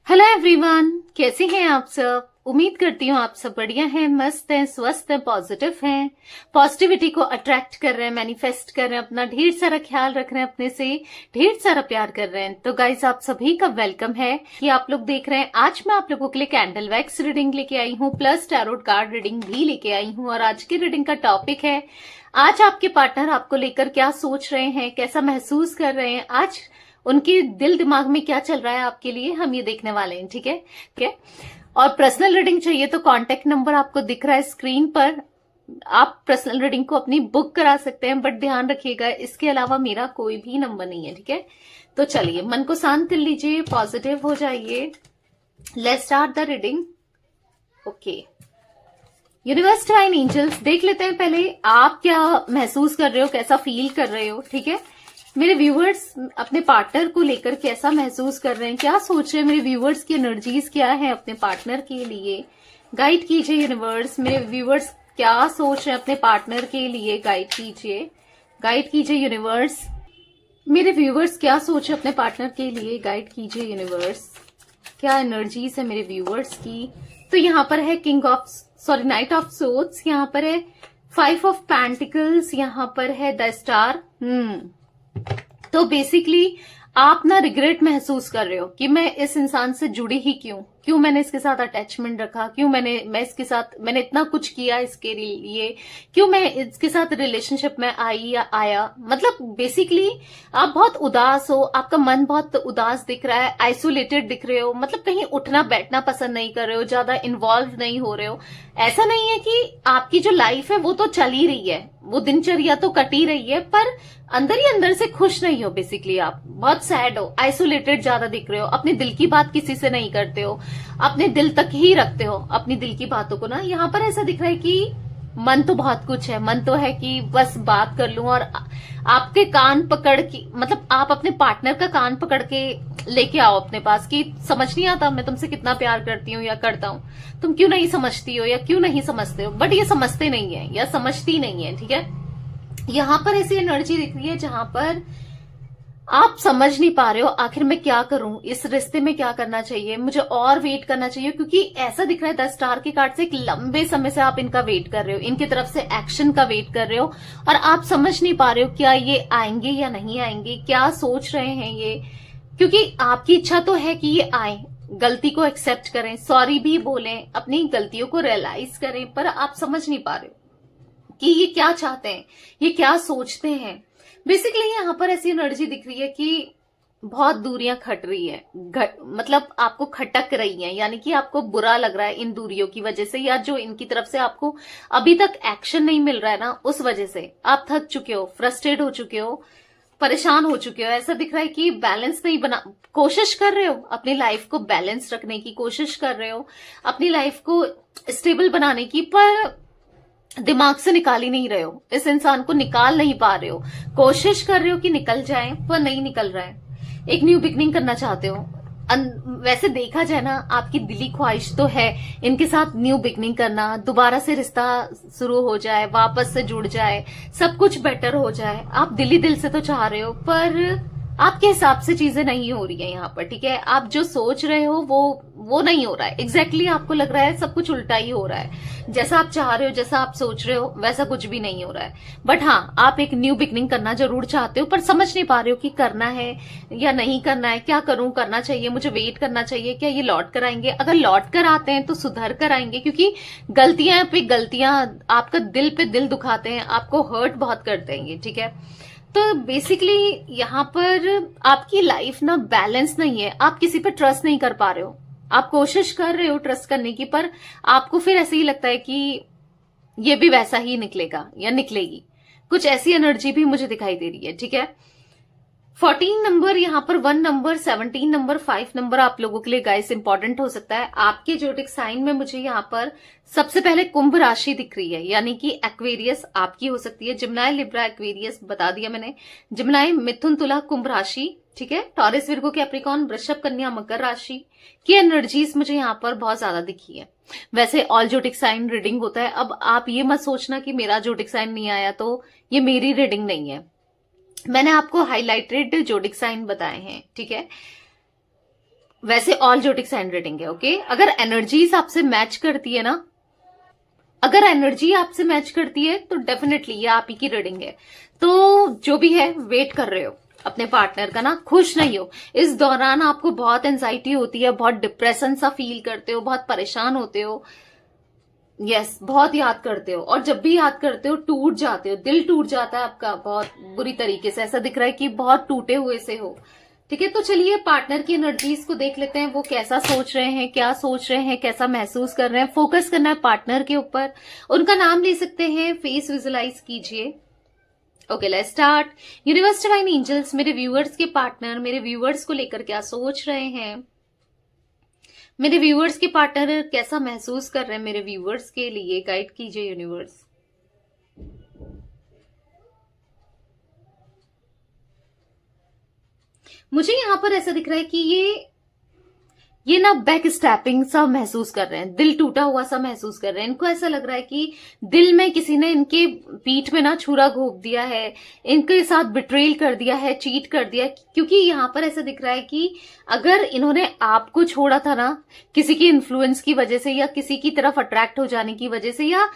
Hello everyone, कैसे हैं आप सब। उम्मीद करती हूँ आप सब बढ़िया हैं, मस्त हैं, स्वस्थ हैं, पॉजिटिव हैं, पॉजिटिविटी को अट्रैक्ट कर रहे हैं, मैनिफेस्ट कर रहे हैं, अपना ढेर सारा ख्याल रख रहे हैं, अपने से ढेर सारा प्यार कर रहे हैं। तो गाइस, आप सभी का वेलकम है कि आप लोग देख रहे हैं। आज मैं आप लोगों के लिए कैंडल वैक्स रीडिंग लेके आई हूँ, प्लस टैरोट कार्ड रीडिंग भी लेके आई हूँ। और आज की रीडिंग का टॉपिक है, आज आपके पार्टनर आपको लेकर क्या सोच रहे हैं, कैसा महसूस कर रहे हैं, आज उनके दिल दिमाग में क्या चल रहा है आपके लिए, हम ये देखने वाले हैं। ठीक है। और पर्सनल रीडिंग चाहिए तो कांटेक्ट नंबर आपको दिख रहा है स्क्रीन पर, आप पर्सनल रीडिंग को अपनी बुक करा सकते हैं। बट ध्यान रखिएगा, इसके अलावा मेरा कोई भी नंबर नहीं है। ठीक है, तो चलिए मन को शांत कर लीजिए, पॉजिटिव हो जाइए। Let's start the reading. Okay, universe, divine angels, देख लेते हैं पहले आप क्या महसूस कर रहे हो, कैसा फील कर रहे हो। ठीक है, मेरे व्यूवर्स अपने पार्टनर को लेकर कैसा महसूस कर रहे हैं, क्या सोच रहे हैं, मेरे व्यूवर्स की एनर्जीज क्या है अपने पार्टनर के लिए। गाइड कीजिए यूनिवर्स, मेरे व्यूवर्स क्या सोच रहे हैं अपने पार्टनर के लिए, गाइड कीजिए यूनिवर्स। मेरे व्यूवर्स क्या सोच रहे हैं अपने पार्टनर के लिए, गाइड कीजिए यूनिवर्स। क्या एनर्जीज है मेरे व्यूवर्स की। तो यहाँ पर है नाइट ऑफ सोर्ड्स, यहाँ पर है 5 ऑफ पेंटिकल्स, यहाँ पर है द स्टार। तो बेसिकली आप ना रिग्रेट महसूस कर रहे हो कि मैं इस इंसान से जुड़ी ही क्यों मैंने इसके साथ अटैचमेंट रखा, क्यों मैंने इतना कुछ किया इसके लिए, क्यों मैं इसके साथ रिलेशनशिप में आया। मतलब बेसिकली आप बहुत उदास हो, आपका मन बहुत उदास दिख रहा है, आइसोलेटेड दिख रहे हो, मतलब कहीं उठना बैठना पसंद नहीं कर रहे हो, ज्यादा इन्वॉल्व नहीं हो रहे हो। ऐसा नहीं है कि आपकी जो लाइफ है वो तो चल ही रही है, वो दिनचर्या तो कट ही रही है, पर अंदर ही अंदर से खुश नहीं हो। बेसिकली आप बहुत सैड हो, आइसोलेटेड ज्यादा दिख रहे हो, अपने दिल की बात किसी से नहीं करते हो, अपने दिल तक ही रखते हो अपनी दिल की बातों को ना। यहाँ पर ऐसा दिख रहा है कि मन तो बहुत कुछ है, मन तो है कि बस बात कर लूं और आपके कान पकड़ के, मतलब आप अपने पार्टनर का कान पकड़ के लेके आओ अपने पास कि समझ नहीं आता मैं तुमसे कितना प्यार करती हूँ या करता हूँ, तुम क्यों नहीं समझती हो या क्यों नहीं समझते हो। बट ये समझते नहीं है या समझती नहीं है। ठीक है, यहाँ पर ऐसी एनर्जी दिख रही है जहां पर आप समझ नहीं पा रहे हो आखिर मैं क्या करूं, इस रिश्ते में क्या करना चाहिए, मुझे और वेट करना चाहिए। क्योंकि ऐसा दिख रहा है 10 स्टार के कार्ड से एक लंबे समय से आप इनका वेट कर रहे हो, इनकी तरफ से एक्शन का वेट कर रहे हो, और आप समझ नहीं पा रहे हो क्या ये आएंगे या नहीं आएंगे, क्या सोच रहे हैं ये। क्योंकि आपकी इच्छा तो है कि ये आए, गलती को एक्सेप्ट करें, सॉरी भी बोलें, अपनी गलतियों को रियलाइज करें, पर आप समझ नहीं पा रहे हो कि ये क्या चाहते हैं, ये क्या सोचते हैं। बेसिकली यहाँ पर ऐसी एनर्जी दिख रही है कि बहुत दूरियां खट रही है, मतलब आपको खटक रही हैं, यानी कि आपको बुरा लग रहा है इन दूरियों की वजह से, या जो इनकी तरफ से आपको अभी तक एक्शन नहीं मिल रहा है ना, उस वजह से आप थक चुके हो, फ्रस्ट्रेट हो चुके हो, परेशान हो चुके हो। ऐसा दिख रहा है कि बैलेंस नहीं बना, कोशिश कर रहे हो अपनी लाइफ को बैलेंस रखने की, कोशिश कर रहे हो अपनी लाइफ को स्टेबल बनाने की, पर दिमाग से निकाल ही नहीं रहे हो, इस इंसान को निकाल नहीं पा रहे हो। कोशिश कर रहे हो कि निकल जाए, पर नहीं निकल रहा है। एक न्यू बिगनिंग करना चाहते हो। वैसे देखा जाए ना, आपकी दिली ख्वाहिश तो है इनके साथ न्यू बिगनिंग करना, दोबारा से रिश्ता शुरू हो जाए, वापस से जुड़ जाए, सब कुछ बेटर हो जाए। आप दिली दिल से तो चाह रहे हो, पर आपके हिसाब से चीजें नहीं हो रही है यहाँ पर। ठीक है, आप जो सोच रहे हो वो नहीं हो रहा है। एग्जैक्टली आपको लग रहा है सब कुछ उल्टा ही हो रहा है, जैसा आप चाह रहे हो, जैसा आप सोच रहे हो, वैसा कुछ भी नहीं हो रहा है। बट हाँ, आप एक न्यू बिगनिंग करना जरूर चाहते हो, पर समझ नहीं पा रहे हो कि करना है या नहीं करना है, क्या करूं, करना चाहिए, मुझे वेट करना चाहिए, क्या ये लौट कर आएंगे। अगर लौट कर आते हैं तो सुधर कर आएंगे, क्योंकि गलतियां पे गलतियां आपका दिल पे दिल दुखाते हैं, आपको हर्ट बहुत करते हैं। ठीक है, तो बेसिकली यहाँ पर आपकी लाइफ ना बैलेंस नहीं है, आप किसी पे ट्रस्ट नहीं कर पा रहे हो, आप कोशिश कर रहे हो ट्रस्ट करने की, पर आपको फिर ऐसे ही लगता है कि ये भी वैसा ही निकलेगा या निकलेगी, कुछ ऐसी एनर्जी भी मुझे दिखाई दे रही है। ठीक है, 14 नंबर, यहाँ पर 1 नंबर, 17 नंबर, 5 नंबर आप लोगों के लिए गाइस इंपॉर्टेंट हो सकता है। आपके ज्योतिक साइन में मुझे यहाँ पर सबसे पहले कुंभ राशि दिख रही है, यानी कि एक्वेरियस आपकी हो सकती है। जिम्नाई, लिब्रा, एक्वेरियस बता दिया मैंने। जिम्नाई, मिथुन, तुला, कुंभ राशि। ठीक है, टॉरस, विर्गो, कैप्रिकॉर्न, वृषभ, कन्या, मकर राशि की एनर्जीज मुझे यहाँ पर बहुत ज्यादा दिखी है। वैसे ऑल ज्योतिक साइन रीडिंग होता है, अब आप ये मत सोचना कि मेरा ज्योतिक साइन नहीं आया तो ये मेरी रीडिंग नहीं है, मैंने आपको हाईलाइटेड जोडिक साइन बताए हैं। ठीक है, वैसे ऑल ज्योतिक साइन रीडिंग है। ओके, अगर एनर्जीज आपसे मैच करती है ना, अगर एनर्जी आपसे मैच करती है तो डेफिनेटली ये आप ही की रीडिंग है। तो जो भी है, वेट कर रहे हो अपने पार्टनर का ना, खुश नहीं हो। इस दौरान आपको बहुत एंजाइटी होती है, बहुत डिप्रेशन सा फील करते हो, बहुत परेशान होते हो, यस बहुत याद करते हो, और जब भी याद करते हो टूट जाते हो, दिल टूट जाता है आपका बहुत बुरी तरीके से। ऐसा दिख रहा है कि बहुत टूटे हुए से हो। ठीक है, तो चलिए पार्टनर की एनर्जीज को देख लेते हैं। वो कैसा सोच रहे हैं, क्या सोच रहे हैं, कैसा महसूस कर रहे हैं। फोकस करना है पार्टनर के ऊपर। उनका नाम ले सकते हैं, फेस विजुलाइज कीजिए। Okay, let's start. Universe divine angels, मेरे व्यूअर्स के पार्टनर मेरे व्यूअर्स को लेकर क्या सोच रहे हैं, मेरे व्यूअर्स के पार्टनर कैसा महसूस कर रहे हैं, मेरे व्यूअर्स के लिए गाइड कीजिए यूनिवर्स। मुझे यहां पर ऐसा दिख रहा है कि ये ना बैक स्टैपिंग सा महसूस कर रहे हैं, दिल टूटा हुआ सा महसूस कर रहे हैं। इनको ऐसा लग रहा है कि दिल में किसी ने इनके पीठ में ना छुरा घोंप दिया है, इनके साथ बिट्रेल कर दिया है, चीट कर दिया। क्योंकि यहाँ पर ऐसा दिख रहा है कि अगर इन्होंने आपको छोड़ा था ना, किसी की इन्फ्लुएंस की वजह से, या किसी की तरफ अट्रैक्ट हो जाने की वजह से, या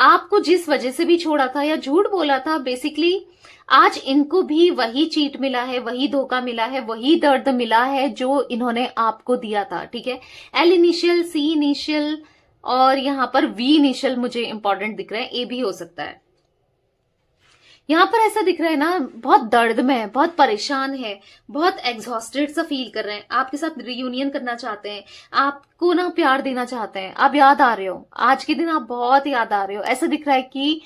आपको जिस वजह से भी छोड़ा था या झूठ बोला था, बेसिकली आज इनको भी वही चीट मिला है, वही धोखा मिला है, वही दर्द मिला है जो इन्होंने आपको दिया था। ठीक है, एल इनिशियल, सी इनिशियल और यहाँ पर वी इनिशियल मुझे इंपॉर्टेंट दिख रहे हैं, ए भी हो सकता है। यहाँ पर ऐसा दिख रहा है ना, बहुत दर्द में है, बहुत परेशान है, बहुत एग्जॉस्टेड सा फील कर रहे हैं, आपके साथ रियूनियन करना चाहते हैं, आपको ना प्यार देना चाहते हैं, आप याद आ रहे हो, आज के दिन आप बहुत याद आ रहे हो। ऐसा दिख रहा है कि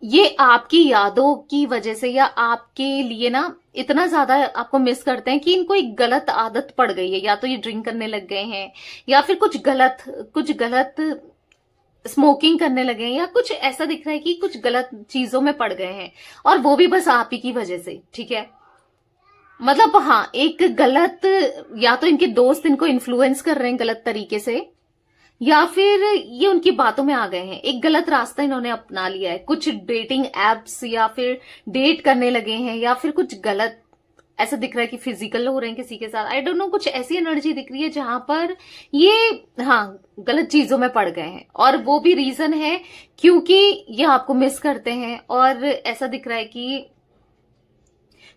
ये आपकी यादों की वजह से या आपके लिए ना इतना ज्यादा आपको मिस करते हैं कि इनको एक गलत आदत पड़ गई है। या तो ये ड्रिंक करने लग गए हैं, या फिर कुछ गलत स्मोकिंग करने लगे हैं, या कुछ ऐसा दिख रहा है कि कुछ गलत चीजों में पड़ गए हैं, और वो भी बस आप ही की वजह से। ठीक है, मतलब हाँ, एक गलत, या तो इनके दोस्त इनको इन्फ्लुएंस कर रहे हैं गलत तरीके से, या फिर ये उनकी बातों में आ गए हैं, एक गलत रास्ता इन्होंने अपना लिया है, कुछ डेटिंग एप्स या फिर डेट करने लगे हैं, या फिर कुछ गलत ऐसा दिख रहा है कि फिजिकल हो रहे हैं किसी के साथ। आई डोंट नो, कुछ ऐसी एनर्जी दिख रही है जहां पर ये हाँ गलत चीजों में पड़ गए हैं, और वो भी रीजन है क्योंकि ये आपको मिस करते हैं, और ऐसा दिख रहा है कि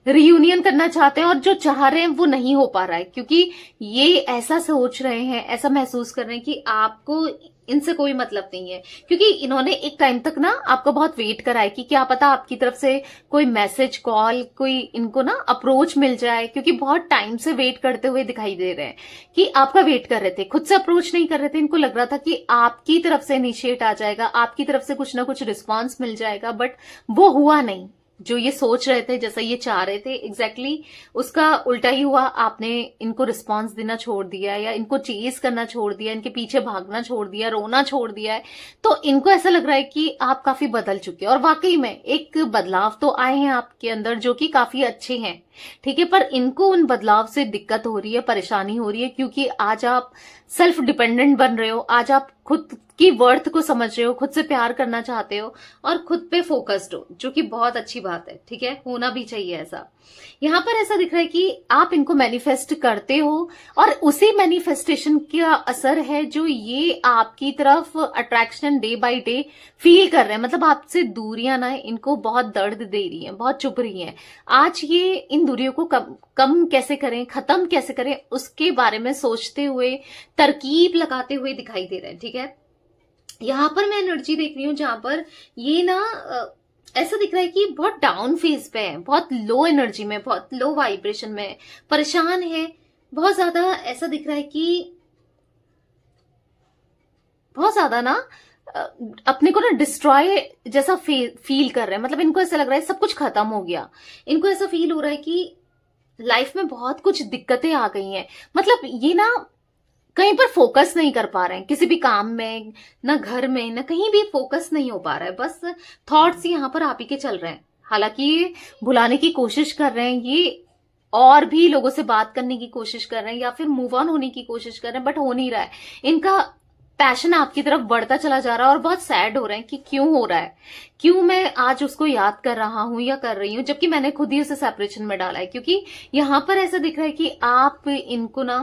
रियूनियन करना चाहते हैं, और जो चाह रहे हैं वो नहीं हो पा रहा है, क्योंकि ये ऐसा सोच रहे हैं, ऐसा महसूस कर रहे हैं कि आपको इनसे कोई मतलब नहीं है। क्योंकि इन्होंने एक टाइम तक ना आपको बहुत वेट करा है कि क्या पता आपकी तरफ से कोई मैसेज, कॉल, कोई इनको ना अप्रोच मिल जाए, क्योंकि बहुत टाइम से वेट करते हुए दिखाई दे रहे हैं कि आपका वेट कर रहे थे, खुद से अप्रोच नहीं कर रहे थे। इनको लग रहा था कि आपकी तरफ से इनिशिएट आ जाएगा, आपकी तरफ से कुछ ना कुछ रिस्पॉन्स मिल जाएगा, बट वो हुआ नहीं। जो ये सोच रहे थे, जैसा ये चाह रहे थे, एग्जैक्टली उसका उल्टा ही हुआ। आपने इनको रिस्पांस देना छोड़ दिया, या इनको चेज करना छोड़ दिया, इनके पीछे भागना छोड़ दिया, रोना छोड़ दिया है। तो इनको ऐसा लग रहा है कि आप काफी बदल चुके हैं, और वाकई में एक बदलाव तो आए हैं आपके अंदर जो कि काफी अच्छे हैं। ठीक है, पर इनको उन बदलाव से दिक्कत हो रही है, परेशानी हो रही है, क्योंकि आज आप सेल्फ डिपेंडेंट बन रहे हो, आज आप खुद की वर्थ को समझ रहे हो, खुद से प्यार करना चाहते हो, और खुद पे फोकस्ड हो, जो कि बहुत अच्छी बात है। ठीक है, होना भी चाहिए ऐसा। यहां पर ऐसा दिख रहा है कि आप इनको मैनिफेस्ट करते हो, और उसी मैनिफेस्टेशन का असर है जो ये आपकी तरफ attraction day by day feel कर रहे हैं। मतलब आपसे दूरियां ना इनको बहुत दर्द दे रही हैं, बहुत चुभ रही हैं। आज ये इन दूरियों को कम कैसे करें, खत्म कैसे करें, उसके बारे में सोचते हुए, तरकीब लगाते हुए दिखाई दे रहे हैं। ठीक है, यहां पर मैं एनर्जी देख रही हूं जहां पर ये ना ऐसा दिख रहा है कि बहुत डाउन फेज पे है, बहुत लो एनर्जी में, बहुत लो वाइब्रेशन में, परेशान है बहुत ज्यादा। ऐसा दिख रहा है कि बहुत ज्यादा ना अपने को ना डिस्ट्रॉय जैसा फील कर रहे हैं। मतलब इनको ऐसा लग रहा है सब कुछ खत्म हो गया, इनको ऐसा फील हो रहा है कि लाइफ में बहुत कुछ दिक्कतें आ गई हैं। मतलब ये ना कहीं पर फोकस नहीं कर पा रहे हैं, किसी भी काम में, ना घर में, ना कहीं भी फोकस नहीं हो पा रहा है। बस थॉट्स यहाँ पर आप ही के चल रहे हैं। हालांकि ये भुलाने की कोशिश कर रहे हैं, ये और भी लोगों से बात करने की कोशिश कर रहे हैं, या फिर मूव ऑन होने की कोशिश कर रहे हैं, बट हो नहीं रहा है। इनका पैशन आपकी तरफ बढ़ता चला जा रहा है, और बहुत सैड हो रहे हैं कि क्यों हो रहा है, क्यों मैं आज उसको याद कर रहा हूं या कर रही हूं, जबकि मैंने खुद ही उसे सेपरेशन में डाला है। क्योंकि यहां पर ऐसा दिख रहा है कि आप इनको ना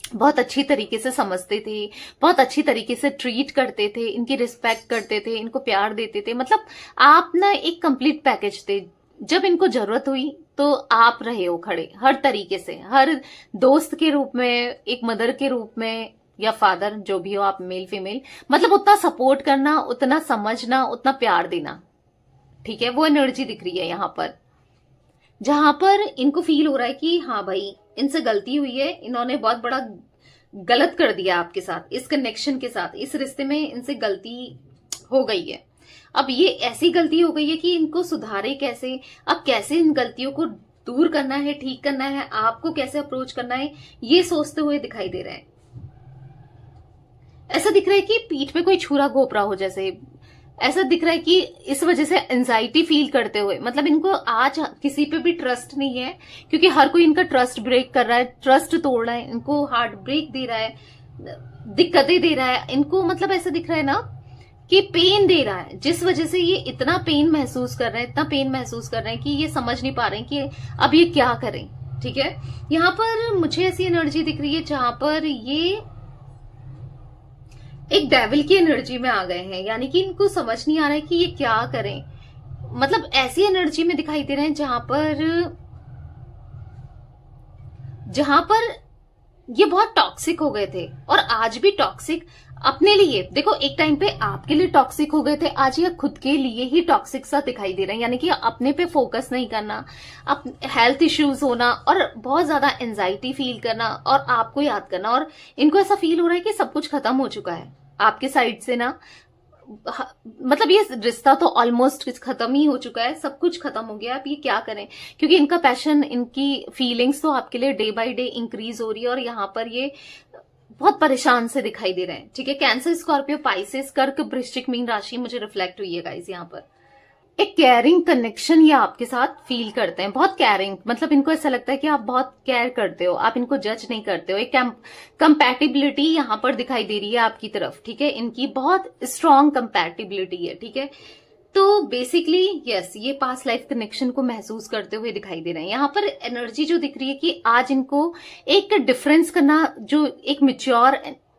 बहुत अच्छी तरीके से समझते थे, बहुत अच्छी तरीके से ट्रीट करते थे, इनकी रिस्पेक्ट करते थे, इनको प्यार देते थे। मतलब आप ना एक कंप्लीट पैकेज थे। जब इनको जरूरत हुई तो आप रहे हो खड़े हर तरीके से, हर दोस्त के रूप में, एक मदर के रूप में, या फादर, जो भी हो आप, मेल फीमेल, मतलब उतना सपोर्ट करना, उतना समझना, उतना प्यार देना। ठीक है, वो एनर्जी दिख रही है यहाँ पर, जहां पर इनको फील हो रहा है कि हाँ भाई इनसे गलती हुई है, इन्होंने बहुत बड़ा गलत कर दिया आपके साथ, इस कनेक्शन के साथ, इस रिश्ते में इनसे गलती हो गई है। अब ये ऐसी गलती हो गई है कि इनको सुधारे कैसे, अब कैसे इन गलतियों को दूर करना है, ठीक करना है, आपको कैसे अप्रोच करना है, ये सोचते हुए दिखाई दे रहा है। ऐसा दिख रहा है कि पीठ पे कोई छुरा घोप रहा हो जैसे, ऐसा दिख रहा है कि इस वजह से एंजाइटी फील करते हुए, मतलब इनको आज किसी पे भी ट्रस्ट नहीं है, क्योंकि हर कोई इनका ट्रस्ट ब्रेक कर रहा है, ट्रस्ट तोड़ रहा है, इनको हार्ट ब्रेक दे रहा है, दिक्कतें दे रहा है इनको। मतलब ऐसा दिख रहा है ना कि पेन दे रहा है, जिस वजह से ये इतना पेन महसूस कर रहे हैं, इतना पेन महसूस कर रहे हैं कि ये समझ नहीं पा रहे हैं कि अब ये क्या करें। ठीक है, यहाँ पर मुझे ऐसी एनर्जी दिख रही है जहां पर ये एक डेविल की एनर्जी में आ गए हैं, यानी कि इनको समझ नहीं आ रहा है कि ये क्या करें। मतलब ऐसी एनर्जी में दिखाई दे रहे हैं जहां पर ये बहुत टॉक्सिक हो गए थे, और आज भी टॉक्सिक अपने लिए। देखो, एक टाइम पे आपके लिए टॉक्सिक हो गए थे, आज ये खुद के लिए ही टॉक्सिक सा दिखाई दे रहे हैं, यानी कि अपने पे फोकस नहीं करना, हेल्थ इश्यूज होना, और बहुत ज्यादा एंजाइटी फील करना, और आपको याद करना। और इनको ऐसा फील हो रहा है कि सब कुछ खत्म हो चुका है आपके साइड से ना, मतलब ये रिश्ता तो ऑलमोस्ट खत्म ही हो चुका है, सब कुछ खत्म हो गया। अब ये क्या करें, क्योंकि इनका पैशन, इनकी फीलिंग्स तो आपके लिए डे बाय डे इंक्रीज हो रही है, और यहाँ पर ये बहुत परेशान से दिखाई दे रहे हैं। ठीक है, कैंसर, स्कॉर्पियो, पाइसेस, कर्क, वृश्चिक, मीन राशि मुझे रिफ्लेक्ट हुई है गाइस। यहाँ पर एक केयरिंग कनेक्शन ये आपके साथ फील करते हैं, बहुत केयरिंग, मतलब इनको ऐसा लगता है कि आप बहुत केयर करते हो, आप इनको जज नहीं करते हो। एक कंपैटिबिलिटी यहाँ पर दिखाई दे रही है आपकी तरफ। ठीक है, इनकी बहुत स्ट्रांग कंपैटिबिलिटी है। ठीक है, तो बेसिकली यस, ये पास्ट लाइफ कनेक्शन को महसूस करते हुए दिखाई दे रहे हैं। यहाँ पर एनर्जी जो दिख रही है कि आज इनको एक डिफरेंस करना, जो एक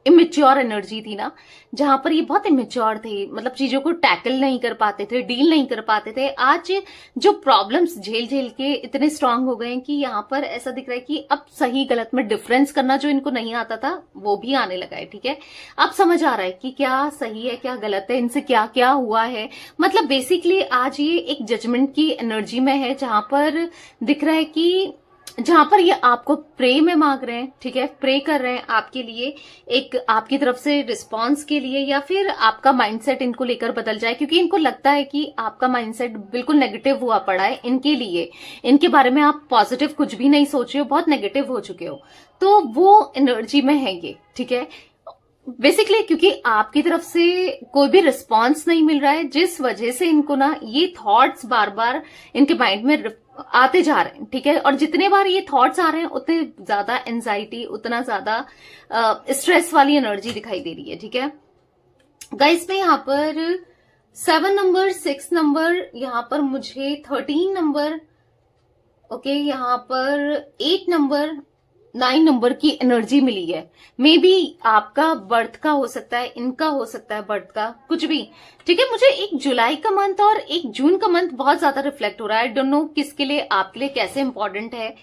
इमेच्योर एनर्जी थी ना, जहां पर ये बहुत इमेच्योर थे, मतलब चीजों को टैकल नहीं कर पाते थे, डील नहीं कर पाते थे, आज जो प्रॉब्लम्स झेल झेल के इतने स्ट्रांग हो गए हैं कि यहाँ पर ऐसा दिख रहा है कि अब सही गलत में डिफरेंस करना जो इनको नहीं आता था वो भी आने लगा है। ठीक है, अब समझ आ रहा है कि क्या सही है क्या गलत है, इनसे क्या क्या हुआ है। मतलब बेसिकली आज ये एक जजमेंट की एनर्जी में है, जहां पर दिख रहा है कि जहां पर ये आपको प्रे में मांग रहे हैं। ठीक है, प्रे कर रहे हैं आपके लिए, एक आपकी तरफ से रिस्पांस के लिए, या फिर आपका माइंडसेट इनको लेकर बदल जाए, क्योंकि इनको लगता है कि आपका माइंडसेट बिल्कुल नेगेटिव हुआ पड़ा है इनके लिए, इनके बारे में आप पॉजिटिव कुछ भी नहीं सोच रहे हो, बहुत नेगेटिव हो चुके हो, तो वो एनर्जी में है ये। ठीक है, बेसिकली क्योंकि आपकी तरफ से कोई भी रिस्पांस नहीं मिल रहा है, जिस वजह से इनको ना ये थॉट्स बार बार इनके माइंड में आते जा रहे हैं। ठीक है, और जितने बार ये थॉट्स आ रहे हैं उतने ज्यादा एंजाइटी, उतना ज्यादा स्ट्रेस वाली एनर्जी दिखाई दे रही है। ठीक है गाइस, में यहाँ पर 7 नंबर, 6 नंबर, यहाँ पर मुझे 13 नंबर, ओके, यहाँ पर 8 नंबर, 9 नंबर की एनर्जी मिली है। मे बी आपका बर्थ का हो सकता है, इनका हो सकता है बर्थ का, कुछ भी। ठीक है, मुझे 1 जुलाई का मंथ और 1 जून का मंथ बहुत ज्यादा रिफ्लेक्ट हो रहा है। आई डोंट नो किसके लिए, आपके लिए कैसे इंपॉर्टेंट है।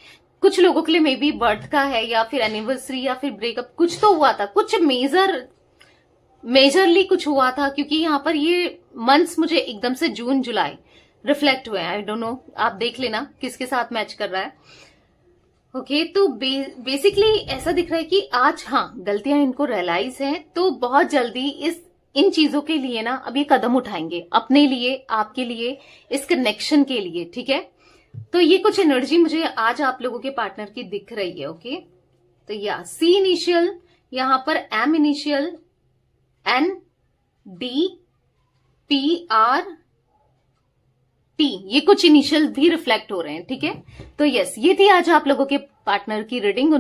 कुछ लोगों के लिए मे बी बर्थ का है, या फिर एनिवर्सरी, या फिर ब्रेकअप, कुछ तो हुआ था, कुछ मेजरली कुछ हुआ था, क्योंकि यहाँ पर ये मंथ्स मुझे एकदम से जून जुलाई रिफ्लेक्ट हुए हैं। आई डोंट नो, आप देख लेना किसके साथ मैच कर रहा है। ओके, तो बेसिकली ऐसा दिख रहा है कि आज हाँ गलतियां इनको रियलाइज हैं, तो बहुत जल्दी इन चीजों के लिए ना अब ये कदम उठाएंगे, अपने लिए, आपके लिए, इस कनेक्शन के लिए। ठीक है, तो ये कुछ एनर्जी मुझे आज आप लोगों के पार्टनर की दिख रही है। ओके, तो या सी इनिशियल, यहां पर M initial, N, D, P, R, T, ये कुछ इनिशियल भी रिफ्लेक्ट हो रहे हैं। ठीक है, तो यस, ये थी आज आप लोगों के पार्टनर की रीडिंग।